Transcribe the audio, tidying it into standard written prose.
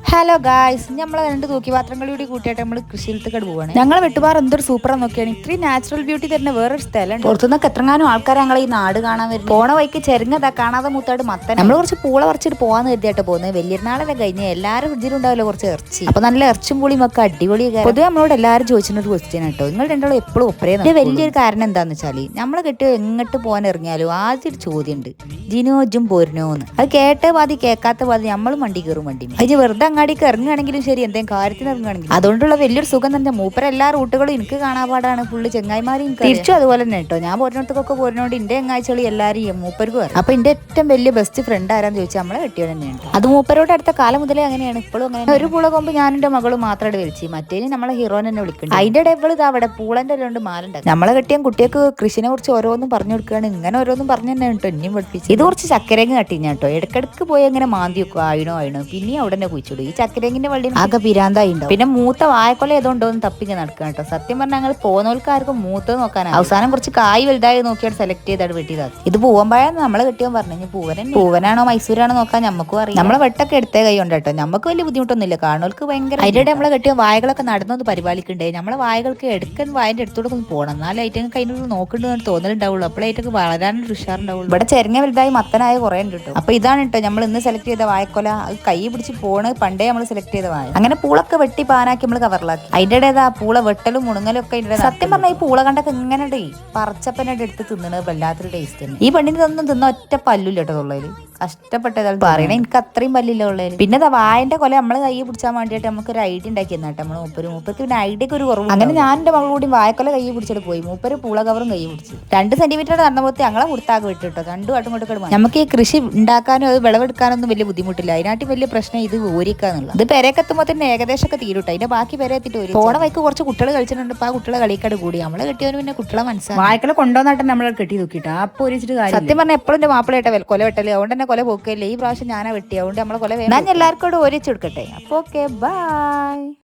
Hello guys, നമ്മളെ രണ്ട് തൂക്കിപാത്രങ്ങളിലൂടെ കൂട്ടിയിട്ട് നമ്മൾ കൃഷിയിലത്തേക്ക് പോവാണ്. ഞങ്ങളെ വെട്ടുപാറ എന്തൊരു സൂപ്പറാന്ന് നോക്കിയാണ്. ഇത്രയും നാച്ചുറൽ ബ്യൂട്ടി തരുന്ന വേറൊരു സ്ഥലം. പുറത്തുനിന്നൊക്കെ എത്രങ്ങാനും ആൾക്കാർ ഞങ്ങളെ ഈ നാട് കാണാൻ വരും. പോണ വഴിക്ക് ചെറുങ്ങതാ കാണാതെ മൂത്താട് മത്തൻ. നമ്മൾ കുറച്ച് പൂള പറിച്ചിട്ട് പോവാന്ന് കരുതിയായിട്ട് പോകുന്നത്. വലിയൊരുനാളല്ലേ കഴിഞ്ഞ് എല്ലാവരും ഫ്രിഡ്ജിലുണ്ടാവില്ല കുറച്ച് ഇറച്ചി. അപ്പൊ നല്ല ഇറച്ചും പുളിയും ഒക്കെ അടിപൊളിയൊക്കെ. പൊതുവെ നമ്മളോട് എല്ലാവരും ചോദിച്ചിട്ട് ഒരു ക്വസ്റ്റ്യൻ കേട്ടോ, നിങ്ങൾ രണ്ടാളും എപ്പോഴും ഒപ്പരേ. വലിയൊരു കാരണം എന്താന്ന് വെച്ചാല് നമ്മളെ കെട്ടിയോ എങ്ങോട്ട് പോകാൻ ഇറങ്ങിയാലും ആദ്യം ഒരു ചോദ്യം ഉണ്ട്, ജിനോജും പോരുന്നോന്ന്. അത് കേട്ട പാതി കേൾക്കാത്ത പാതി നമ്മളും വണ്ടി കയറും വണ്ടി. അത് വെറുതെ അങ്ങാടിക്ക് ഇറങ്ങുകയാണെങ്കിലും ശരി, എന്തെങ്കിലും കാര്യത്തിന് ഇറങ്ങുകയാണെങ്കിലും അതുകൊണ്ടുള്ള വലിയൊരു സുഖം തന്നെ. മൂപ്പര എല്ലാ റൂട്ടുകളും എനിക്ക് കാണാപാടാണ്. ഫുള്ള് ചെങ്ങായിമാരും തിരിച്ചു അതുപോലെ തന്നെ കേട്ടോ. ഞാൻ പോരുന്നിടത്തൊക്കെ പോരുന്നോണ്ട് എന്റെ എങ്ങാഴ്ചകൾ എല്ലാവരും മൂപ്പർക്ക് വരും. അപ്പൊ എന്റെ ഏറ്റവും വലിയ ബെസ്റ്റ് ഫ്രണ്ട് ആരാന്ന് ചോദിച്ചാൽ നമ്മളെ കെട്ടിയോ തന്നെയാണ്. അത് മൂപ്പരോട് അടുത്ത കാലം മുതലേ അങ്ങനെയാണ്, ഇപ്പോഴും അങ്ങനെ. ഒരു പൂള കൊമ്പ് ഞാൻ എന്റെ മകളും മാത്രമായിട്ട് വലിച്ചു, മറ്റേന് നമ്മളെ ഹീറോനെ തന്നെ വിളിക്കുന്നത്. അതിന്റെ ഇടയിൽ ഇത് അവിടെ പൂളന്റെ കൊണ്ട് മാലുണ്ട്. നമ്മളെ കെട്ടിയ കുട്ടികൾക്ക് കൃഷിനെ കുറിച്ച് ഓരോന്നും പറഞ്ഞു കൊടുക്കുകയാണ്. ഇങ്ങനെ ഓരോന്നും പറഞ്ഞു തന്നെ കേട്ടോ എന്നെയും പഠിപ്പിച്ചു. ഇത് കുറച്ച് ചക്കരങ്ങ് കട്ടിഞ്ഞ കേട്ടോ. ഇടക്കിടക്ക് പോയി അങ്ങനെ മാന്തി വെക്കും, ആയിണോ പിന്നെ അവിടെ തന്നെ കുഴിച്ചിടും. ഈ ചക്കരങ്ങിന്റെ വള്ളി ആകെ പിരാന്തായി ഉണ്ടാവും. പിന്നെ മൂത്ത വായക്കൊല ഏതോണ്ടോന്ന് തപ്പിങ്ങ നടക്കുക കേട്ടോ. സത്യം പറഞ്ഞാൽ ഞങ്ങൾ പോകുന്നവർക്കാർക്കും മൂത്തത് നോക്കാനാണ്. അവസാനം കുറച്ച് കായ് വലുതായി നോക്കിയാണ് സെലക്ട് ചെയ്താണ് വെട്ടിയതാണ്. ഇത് പൂവമ്പഴാന്ന് നമ്മളെ കെട്ടിയോ പറഞ്ഞു. പൂവനാണോ മൈസൂരാണോ നോക്കാൻ നമുക്കും അറിയാം. നമ്മളെ വെട്ടൊക്കെ എടുത്തേ കൈ ഉണ്ട് കേട്ടോ. നമുക്ക് വലിയ ബുദ്ധിമുട്ടൊന്നുമില്ല, കാണുന്നവർക്ക് ഭയങ്കര. അതിന്റെ നമ്മളെ കെട്ടിയോ വായകളൊക്കെ നടന്നൊന്ന് പരിപാലിക്കണ്ടേ. നമ്മളെ വായകൾക്ക് എടുക്കാൻ വായന്റെ അടുത്തോടെ ഒന്ന് പോകണം, എന്നാലും ഐറ്റങ്ങൾക്ക് അതിനോട് നോക്കണ്ടെന്ന് തോന്നലുണ്ടാവുള്ളൂ. അപ്പോഴേറ്റൊക്കെ വളരാനൊരു ഉഷാറുണ്ടാവുള്ളൂ. ഇവിടെ ചെരങ്ങ വലുതായി മത്തനായ കുറേ ഉണ്ട് കേട്ടോ. അപ്പൊ ഇതാണ് കേട്ടോ നമ്മൾ ഇന്ന് സെലക്ട് ചെയ്ത വായക്കൊല. കൈ പിടിച്ച് പോണ് പണ്ടേ നമ്മൾ സെലക്ട് ചെയ്ത വായ. അങ്ങനെ പൂളൊക്കെ വെട്ടി പാനാക്കി നമ്മൾ കവറിലാക്കി. അതിന്റെ ഇടേതാ പൂള വെട്ടലും മുണുങ്ങലും ഒക്കെ. സത്യം പറഞ്ഞാൽ ഈ പൂള കണ്ടൊക്കെ ഇങ്ങനെ പറച്ചപ്പനായിട്ട് എടുത്ത് തിന്നണത് വല്ലാത്തൊരു ടേസ്റ്റ് തന്നെ. ഈ പെണ്ണിന് ഇതൊന്നും തിന്ന ഒറ്റ പല്ലില്ല കേട്ടോ തൊള്ളയില്. കഷ്ടപ്പെട്ടതാണ് പറയണേ, എനിക്ക് അത്രയും പല്ലില്ല ഉള്ളത്. പിന്നെ വായന്റെ കൊല നമ്മള് കൈ പിടിച്ചാൻ വേണ്ടിയിട്ട് നമുക്ക് ഒരു ഐഡിയ ഉണ്ടാക്കി തന്നാട്ടെ നമ്മള് മൂപ്പർക്ക് പിന്നെ ഐഡിയക്ക് ഒരു കുറവ്. അങ്ങനെ ഞാൻ എന്റെ മകളോടി വായക്കൊല കൈ പിടിച്ചിട്ട് പോയി. മൂപ്പര് പൂള കവറും കൈ പിടിച്ചു. 2 സെന്റിമീറ്റർ നടന്നപ്പോൾ ഞങ്ങളെ കൊടുത്താക്ക് വിട്ടിട്ടോ. രണ്ടും ഇങ്ങോട്ട് നമുക്ക് ഈ കൃഷി ഉണ്ടാക്കാനും അത് വിളവെടുക്കാനൊന്നും വലിയ ബുദ്ധിമുട്ടില്ല. അതിനായിട്ട് വലിയ പ്രശ്നം ഇത് ഓരിക്കാന്നുള്ള. ഇത് പെരക്കെത്തുമ്പോൾ തന്നെ ഏകദേശം ഒക്കെ തീരുട്ടോ. അതിന്റെ ബാക്കി പെര എത്തിയിട്ട് ഒരു പോണ വൈക്ക് കുറച്ച് കുട്ടികൾ കളിച്ചിട്ടുണ്ട്. അപ്പൊ ആ കുട്ടികളെ കളിക്കാട് കൂടി നമ്മളെ കെട്ടിയവന് പിന്നെ കുട്ടികളെ മനസ്സിലായി വായക്കൊല കൊണ്ടുവന്നിട്ട് നമ്മളെ കെട്ടി നോക്കിയിട്ട് അപ്പൊ ഒരിച്ചിട്ട് കാര്യം. സത്യം പറഞ്ഞാൽ എപ്പോഴും എന്റെ മാപ്പിളയായിട്ട് കൊല വെട്ടല്, അതുകൊണ്ട് തന്നെ കൊല പോക്കല്ലേ. ഈ പ്രാവശ്യം ഞാനാ വെട്ടി, അതുകൊണ്ട് നമ്മളെ കൊല ഞാൻ എല്ലാവർക്കും ഒരിച്ചു കൊടുക്കട്ടെ. അപ്പൊ ഓക്കെ, ബൈ.